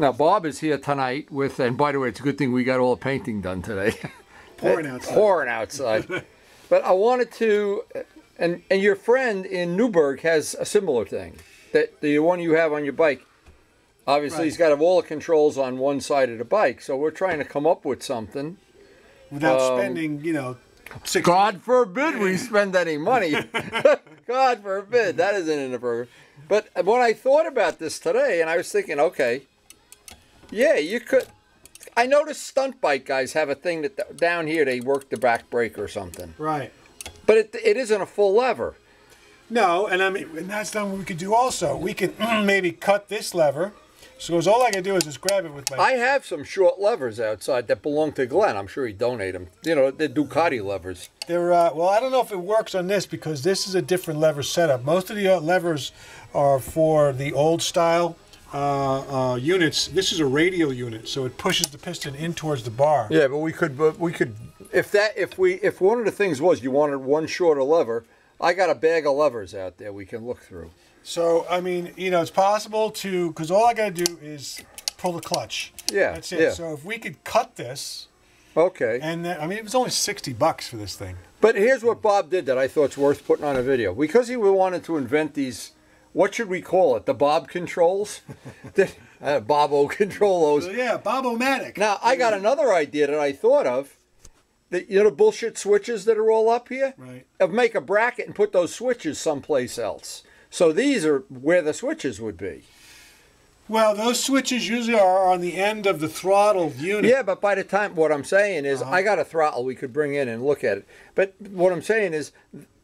Now, Bob is here tonight with, and by the way, it's a good thing we got all the painting done today. Pouring outside. Pouring outside. But I wanted to, and your friend in Newburgh has a similar thing. That the one you have on your bike, obviously Right. he's got all the controls on one side of the bike. So we're trying to come up with something. Without spending, you know, God forbid we spend any money. God forbid. That isn't in the program. But when I thought about this today, and I was thinking, okay, yeah, you could. I noticed stunt bike guys have a thing that down here they work the back brake or something. Right. But it isn't a full lever. No, and I mean, and that's not what we could do also. We could maybe cut this lever. So all I can do is just grab it with my... I have some short levers outside that belong to Glenn. I'm sure he'd donate them. You know, they're Ducati levers. They're, well, I don't know if it works on this because this is a different lever setup. Most of the levers are for the old style units. This is a radial unit, so it pushes the piston in towards the bar. Yeah, but we could if one of the things was you wanted one shorter lever, I got a bag of levers out there we can look through. So, I mean, you know, it's possible to, because all I got to do is pull the clutch. Yeah, that's it. yeah. So if we could cut this. Okay. And I mean, it was only $60 for this thing. But here's what Bob did that I thought's worth putting on a video. Because he wanted to invent these, what should we call it? The Bob controls? Bobo controlos. So yeah, Bob-O-Matic. Now, I got another idea that I thought of. The, you know the bullshit switches that are all up here? Right. Of make a bracket and put those switches someplace else. So these are where the switches would be. Well, those switches usually are on the end of the throttle unit. Yeah, but by the time, what I'm saying is, I got a throttle we could bring in and look at it. But what I'm saying is,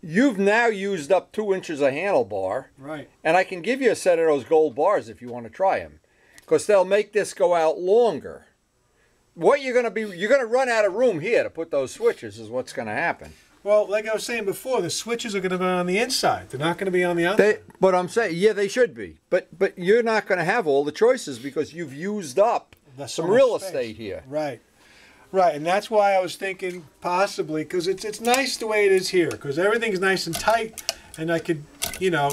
you've now used up 2 inches of handlebar. Right. And I can give you a set of those gold bars if you want to try them. Because they'll make this go out longer. What you're going to run out of room here to put those switches is what's going to happen. Well, like I was saying before, the switches are going to be on the inside. They're not going to be on the outside. But I'm saying, yeah, they should be. But you're not going to have all the choices because you've used up some real estate here. Right. Right, and that's why I was thinking possibly, because it's nice the way it is here, because everything's nice and tight, and I could, you know...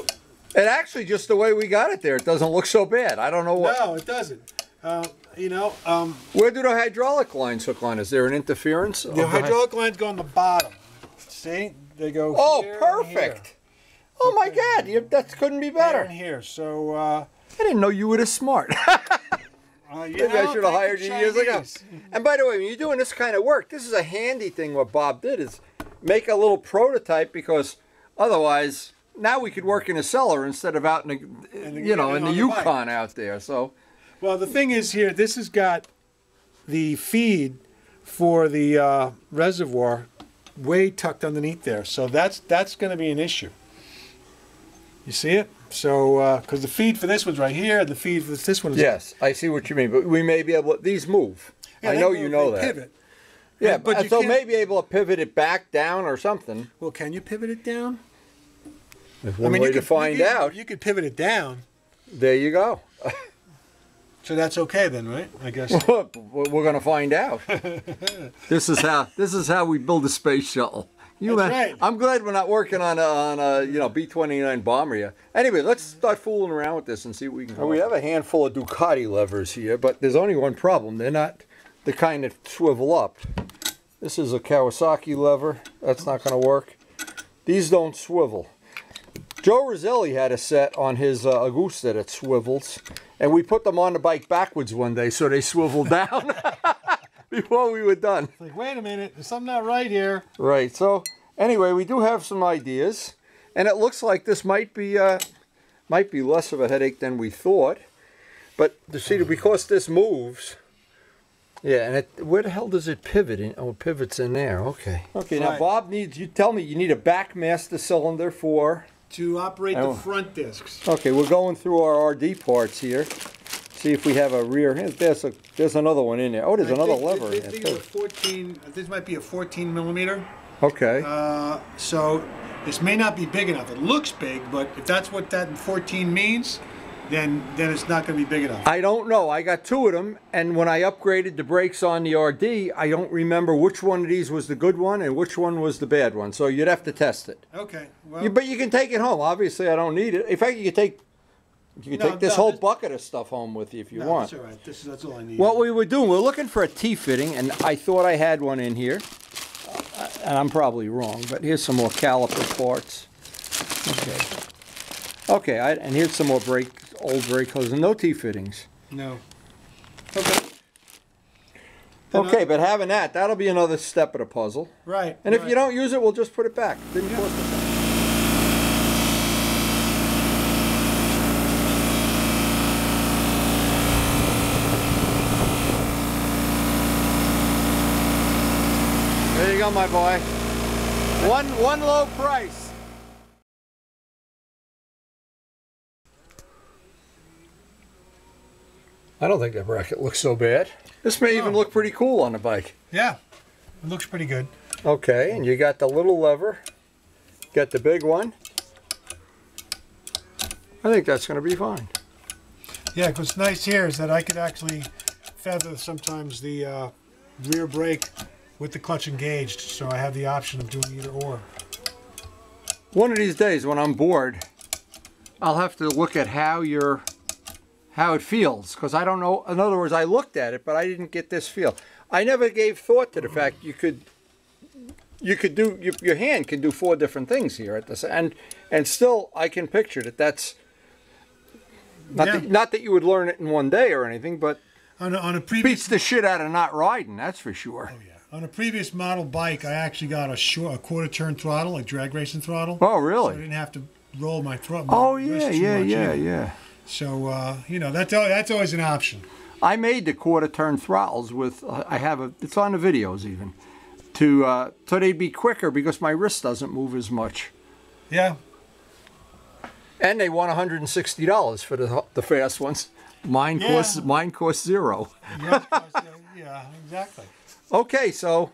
And actually, just the way we got it there, it doesn't look so bad. I don't know what... No, it doesn't. You know... Where do the hydraulic lines hook on? Is there an interference? The hydraulic lines go on the bottom. See? They go here perfect. Here. Oh, my God. That couldn't be better. Here and here. So, I didn't know you were this smart. Maybe I should have hired you years ago. And by the way, when you're doing this kind of work, this is a handy thing what Bob did is make a little prototype because otherwise, now we could work in a cellar instead of out in the, in the Yukon out there. So, well, the thing is here, this has got the feed for the reservoir way tucked underneath there. So that's going to be an issue. You see it? So, because the feed for this one's right here, the feed for this one is... Yes, I see what you mean, but we may be able to... These move. Yeah, I know you know that. Pivot. Yeah, but you so can't... maybe able to pivot it back down or something. Well, can you pivot it down? There's one way to find out. You could pivot it down. There you go. So that's okay then, right? I guess. We're going to find out. This is how we build a space shuttle. That's right. I'm glad we're not working on a B-29 bomber yet. Anyway, let's start fooling around with this and see what we can. Well, we have a handful of Ducati levers here, but there's only one problem. They're not the kind that swivel up. This is a Kawasaki lever. That's not going to work. These don't swivel. Joe Roselli had a set on his Augusta that swivels, and we put them on the bike backwards one day so they swiveled down before we were done. It's like, wait a minute, there's something not right here. Right, so anyway, we do have some ideas, and it looks like this might be less of a headache than we thought. But to see, because this moves, yeah, and where the hell does it pivot in? Oh, it pivots in there. Okay. Okay. Now Bob needs. You tell me you need a back master cylinder for to operate the front discs. Okay, we're going through our RD parts here. See if we have a rear. There's another one in there. Oh, there's another lever in there. 14. This might be a 14 millimeter. Okay. So this may not be big enough. It looks big, but if that's what that 14 means, then it's not going to be big enough. I don't know. I got 2 of them, and when I upgraded the brakes on the RD, I don't remember which one of these was the good one and which one was the bad one. So you'd have to test it. Okay. Well, but you can take it home. Obviously, I don't need it. In fact, you can take You can take this whole bucket of stuff home with you if you want. That's all right. That's all I need. What we were doing, we're looking for a T-fitting, and I thought I had one in here. And I'm probably wrong, but here's some more caliper parts. Okay, and here's some more old brake hoses, and no T-fittings. No. Okay. Okay, but having that'll be another step of the puzzle. Right. And if you don't use it, we'll just put it back. Didn't cost us anything. There you go, my boy. One low price. I don't think that bracket looks so bad. This may even look pretty cool on the bike. Yeah, it looks pretty good. Okay, and you got the little lever. Got the big one. I think that's going to be fine. Yeah, what's nice here is that I could actually feather sometimes the rear brake with the clutch engaged, so I have the option of doing either or. One of these days when I'm bored, I'll have to look at how it feels, because I don't know. In other words, I looked at it, but I didn't get this feel. I never gave thought to the fact you could do your hand can do 4 different things here at this, and still I can picture that. That's not that you would learn it in one day or anything, but on a previous beats the shit out of not riding. That's for sure. Oh yeah. On a previous model bike, I actually got a quarter turn throttle, like drag racing throttle. Oh really? So I didn't have to roll my throttle. Oh yeah. So you know, that's always an option. I made the quarter turn throttles with it's on the videos even, so they'd be quicker because my wrist doesn't move as much. Yeah. And they want $160 for the fast ones. Mine costs $0. Yeah, exactly. Okay, so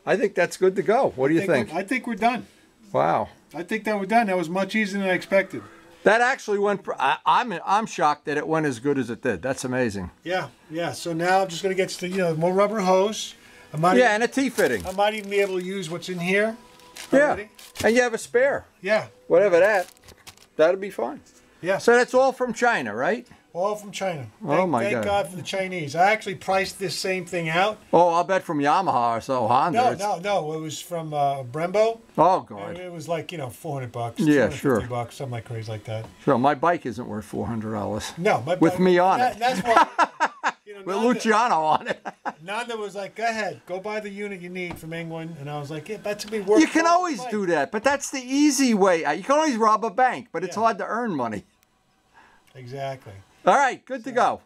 I think that's good to go. What do you think? I think we're done. Wow. I think that we're done. That was much easier than I expected. That actually went. I'm shocked that it went as good as it did. That's amazing. Yeah. So now I'm just gonna get more rubber hose. And a T-fitting. I might even be able to use what's in here. Already. Yeah, and you have a spare. Yeah. Whatever that'll be fine. Yeah. So that's all from China, right? All from China. Thank God for the Chinese. I actually priced this same thing out. Oh, I'll bet from Yamaha or so, Honda. No. It was from Brembo. Oh, God. It was like, $400. Yeah, sure. $250, something like crazy like that. Sure, my bike isn't worth $400. No, my bike. With me on it. That's why. With Luciano on it. Nanda was like, go ahead, go buy the unit you need from England. And I was like, yeah, that's going to be worth it. You can always do that, but that's the easy way. You can always rob a bank, but it's hard to earn money. Exactly. All right, good to go.